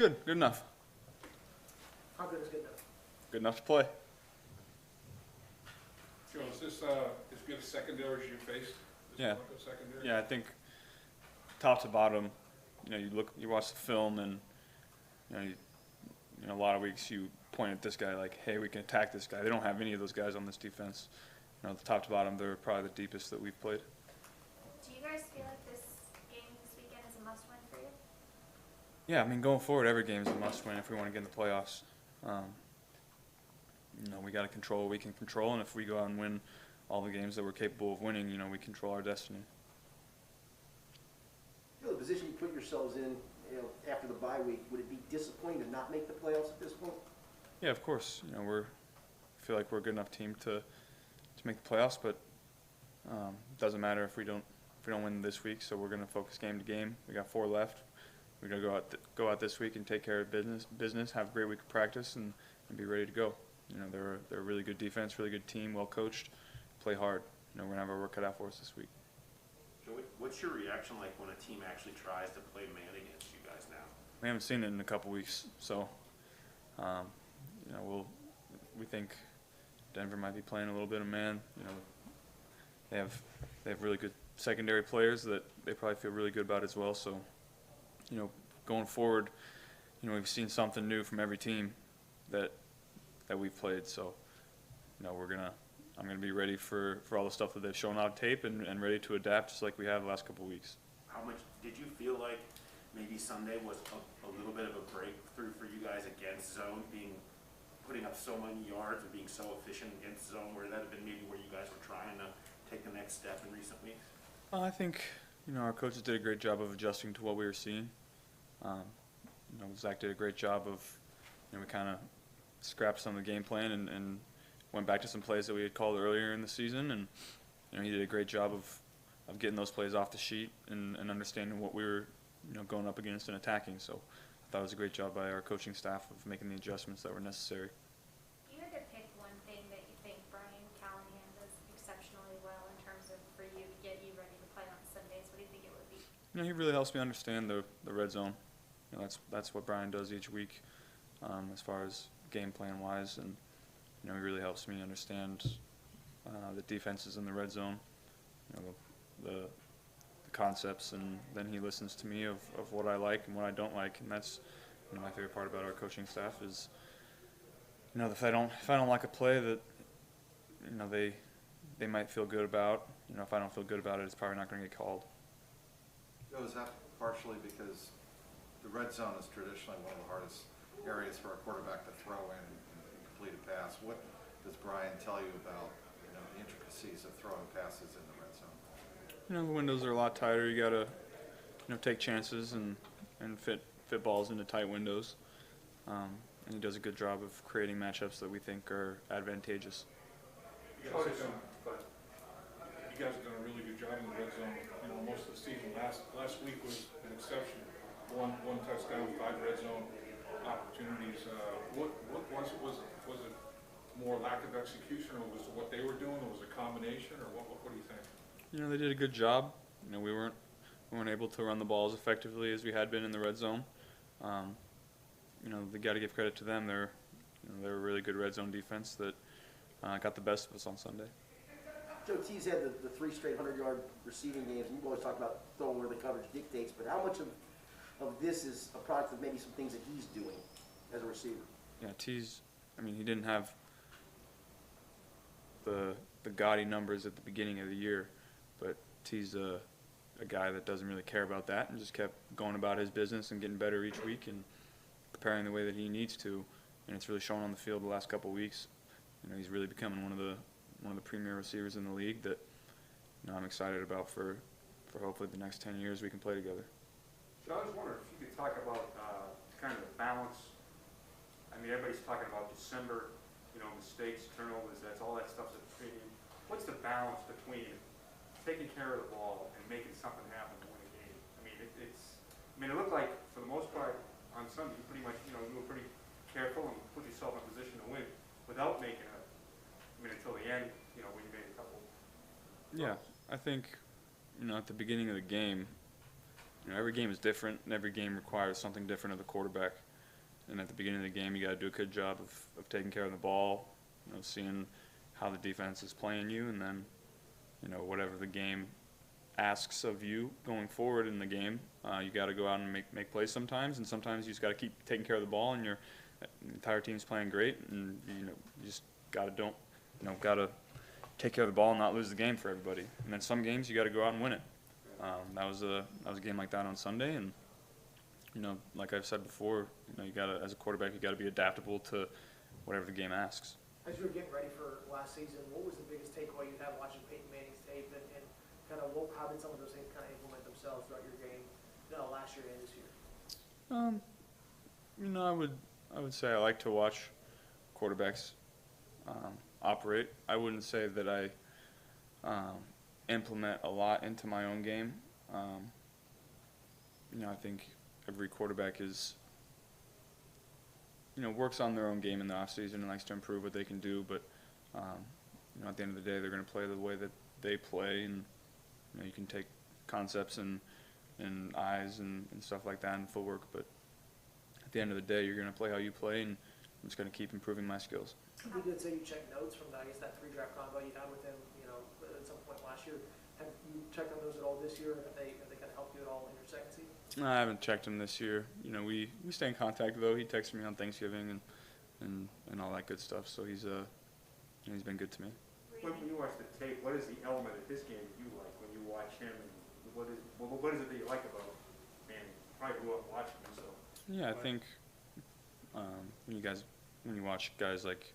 Good enough. How good is good enough? Good enough to play. Joe, is this as good a secondary as you faced? This Yeah. Broncos secondary? Yeah, I think top to bottom, you watch the film, and a lot of weeks you point at this guy like, hey, we can attack this guy. They don't have any of those guys on this defense. The top to bottom, they're probably the deepest that we've played. Do you guys feel like this game this weekend is a must-win for you? Yeah, I mean, going forward, every game is a must-win if we want to get in the playoffs. We got to control what we can control, and if we go out and win all the games that we're capable of winning, we control our destiny. The position you put yourselves in, after the bye week, would it be disappointing to not make the playoffs at this point? Yeah, of course. I feel like we're a good enough team to make the playoffs, but it doesn't matter if we don't win this week. So we're going to focus game to game. We got 4 left. We're going to go out this week and take care of business, have a great week of practice, and be ready to go. They're a really good defense, really good team, well coached, play hard. We're going to have our work cut out for us this week. Joe, what's your reaction like when a team actually tries to play man against you guys now? We haven't seen it in a couple weeks, so we think Denver might be playing a little bit of man. They have really good secondary players that they probably feel really good about as well. So, going forward, we've seen something new from every team that we've played. So, I'm gonna be ready for all the stuff that they've shown on tape and ready to adapt, just like we have the last couple of weeks. How much did you feel like maybe Sunday was a little bit of a breakthrough for you guys against zone, putting up so many yards and being so efficient against zone, where that had been maybe where you guys were trying to take the next step in recent weeks? I think our coaches did a great job of adjusting to what we were seeing. Zach did a great job of we kind of scrapped some of the game plan and went back to some plays that we had called earlier in the season, and he did a great job of getting those plays off the sheet and understanding what we were going up against and attacking. So I thought it was a great job by our coaching staff of making the adjustments that were necessary. If you had to pick one thing that you think Brian Callahan does exceptionally well in terms of for you to get you ready to play on Sundays, what do you think it would be? He really helps me understand the red zone. That's what Brian does each week, as far as game plan wise, and he really helps me understand the defenses in the red zone, the concepts, and then he listens to me of what I like and what I don't like, and that's my favorite part about our coaching staff is if I don't like a play that they might feel good about, if I don't feel good about it, it's probably not going to get called. Joe, is that partially because the red zone is traditionally one of the hardest areas for a quarterback to throw in and complete a pass? What does Brian tell you about the intricacies of throwing passes in the red zone? The windows are a lot tighter. You gotta take chances and fit balls into tight windows. And he does a good job of creating matchups that we think are advantageous. You guys have done a really good job in the red zone. Most of the season. Last week was an exception. One touchdown, 5 red zone opportunities. What was it more lack of execution, or was it what they were doing, or was it a combination, or what do you think? They did a good job. We weren't able to run the ball as effectively as we had been in the red zone. They got to give credit to them. They're a really good red zone defense that got the best of us on Sunday. Joe T's had the 3 straight 100-yard receiving games, and you've always talked about throwing where the coverage dictates, but how much of this is a product of maybe some things that he's doing as a receiver? Yeah, T's, he didn't have the gaudy numbers at the beginning of the year, but T's a guy that doesn't really care about that and just kept going about his business and getting better each week and preparing the way that he needs to, and it's really shown on the field the last couple of weeks. He's really becoming one of the premier receivers in the league that I'm excited about for hopefully the next 10 years we can play together. So I was wondering if you could talk about kind of the balance. Everybody's talking about December, mistakes, turnovers, all that stuff's at the premium. What's the balance between taking care of the ball and making something happen to win a game? It looked like for the most part on Sunday you pretty much, you were pretty careful and put yourself in a position to win without making until the end, when you made a couple. Yeah, I think, at the beginning of the game, every game is different and every game requires something different of the quarterback. And at the beginning of the game, you got to do a good job of taking care of the ball, seeing how the defense is playing you, and then, whatever the game asks of you going forward in the game, you got to go out and make plays sometimes, and sometimes you just got to keep taking care of the ball, and your entire team's playing great, and you just got to take care of the ball and not lose the game for everybody. And then some games you got to go out and win it. That was a game like that on Sunday, and like I've said before, you got to, as a quarterback, you got to be adaptable to whatever the game asks. As you were getting ready for last season, what was the biggest takeaway you had watching Peyton Manning's tape, and kind of how did some of those things kind of implement themselves throughout your game, last year and this year? I would say I like to watch quarterbacks operate. I wouldn't say that I implement a lot into my own game. I think every quarterback is, works on their own game in the offseason and likes to improve what they can do. But, at the end of the day, they're going to play the way that they play. And, you can take concepts and eyes and stuff like that and footwork. But at the end of the day, you're going to play how you play, and I'm just going to keep improving my skills. You did say you checked notes from, I guess, that 3-draft combo you had with him, at some point last year. Have you checked on those at all this year? Have they kind of helped you at all in your second season? No, I haven't checked him this year. We stay in contact, though. He texted me on Thanksgiving and all that good stuff. So he's been good to me. When you watch the tape, what is the element of his game that you like when you watch him, and what is it that you like about Manning? Probably grew up watching him, so. Yeah, I think when you watch guys like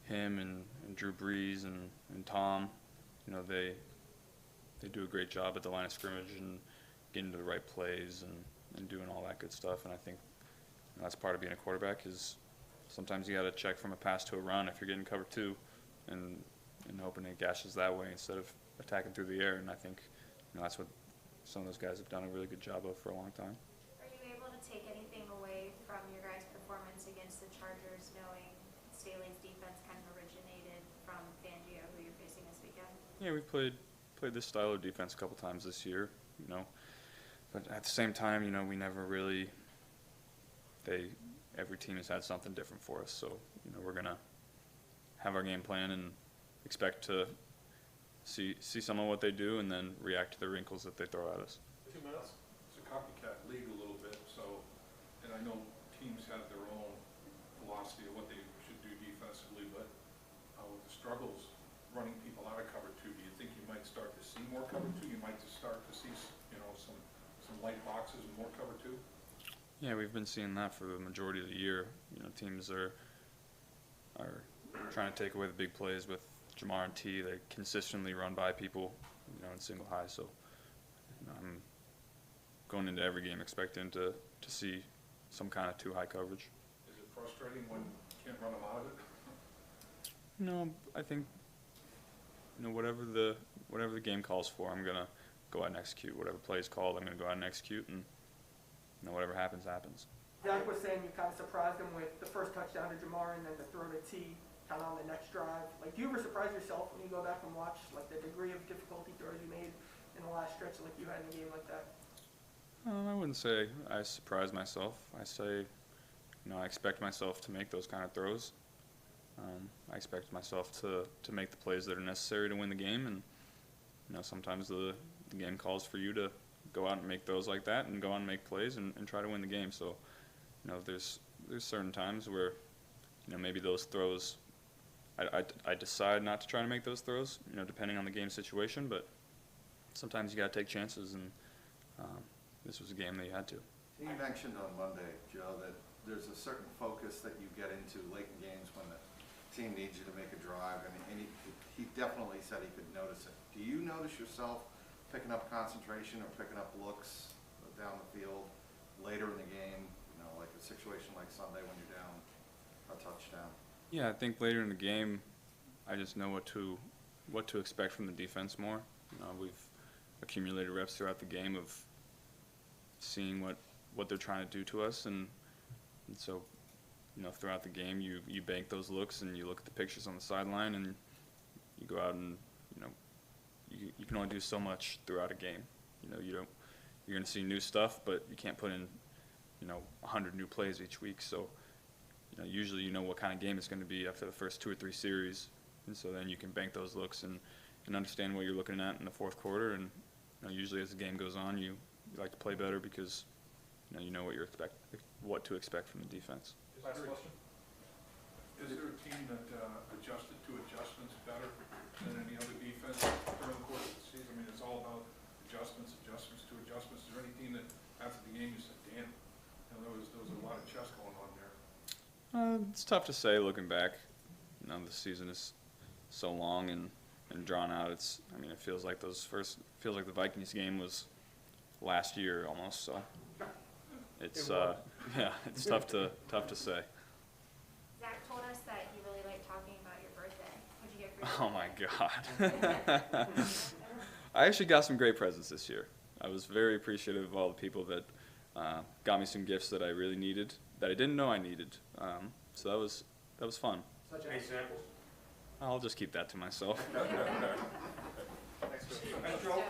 him and Drew Brees and Tom, they do a great job at the line of scrimmage and getting to the right plays and doing all that good stuff. And I think that's part of being a quarterback is sometimes you got to check from a pass to a run if you're getting cover two and hoping it gashes that way instead of attacking through the air. And I think that's what some of those guys have done a really good job of for a long time. Are you able to take anything away from your guys' performance against the Chargers, knowing Staley's defense kind of originated from Fangio, who you're facing this weekend? Yeah, we've played this style of defense a couple times this year, but at the same time, we never really. Every team has had something different for us, so we're gonna have our game plan and expect to see some of what they do and then react to the wrinkles that they throw at us. 2 minutes. It's a copycat league a little bit, so, and I know teams have their own philosophy of what they should do defensively, but with the struggles running people out of cover two, do you think you might start to see more cover two? You might just start to see, some light boxes and more cover two? Yeah, we've been seeing that for the majority of the year. Teams are trying to take away the big plays with Jamar and T. They consistently run by people, in single high. So, I'm going into every game expecting to see some kind of too high coverage. Is it frustrating when you can't run them out of it? No, I think whatever the game calls for, I'm gonna go out and execute. Whatever play is called, I'm gonna go out and execute, and whatever happens, happens. Zach was saying you kind of surprised him with the first touchdown to Jamar and then the throw to T kind of on the next drive. Like, do you ever surprise yourself when you go back and watch like the degree of difficulty throws you made in the last stretch like you had in a game like that? I wouldn't say I surprise myself. I say, I expect myself to make those kind of throws. I expect myself to make the plays that are necessary to win the game, and sometimes the game calls for you to go out and make throws like that and go out and make plays and try to win the game. So, there's certain times where, maybe those throws, I decide not to try to make those throws, depending on the game situation, but sometimes you got to take chances, and this was a game that you had to. You mentioned on Monday, Joe, that there's a certain focus that you get into late in games when the team needs you to make a drive, and he definitely said he could notice it. Do you notice yourself picking up concentration or picking up looks down the field later in the game, like a situation like Sunday when you're down a touchdown? Yeah, I think later in the game, I just know what to expect from the defense more. We've accumulated reps throughout the game of seeing what they're trying to do to us, and so throughout the game you bank those looks and you look at the pictures on the sideline and you go out and you can only do so much throughout a game. You're going to see new stuff, but you can't put in 100 new plays each week. So usually you know what kind of game it's going to be after the first 2 or 3 series, and so then you can bank those looks and understand what you're looking at in the fourth quarter. And usually as the game goes on, you like to play better because you know what to expect from the defense. Last question. Is there a team that adjusted to adjustments better than any other defense during the course of the season? I mean, it's all about adjustments to adjustments. Is there any team that after the game you said, damn, there was a lot of chess going on there? It's tough to say looking back. The season is so long and drawn out. It feels like the Vikings game was last year almost. So it's yeah, it's tough to say. Zach told us that he really liked talking about your birthday. What'd you get for your Oh my God. I actually got some great presents this year. I was very appreciative of all the people that got me some gifts that I really needed, that I didn't know I needed. So that was fun. Such Any as, examples? I'll just keep that to myself. Thanks, Joe. birthday?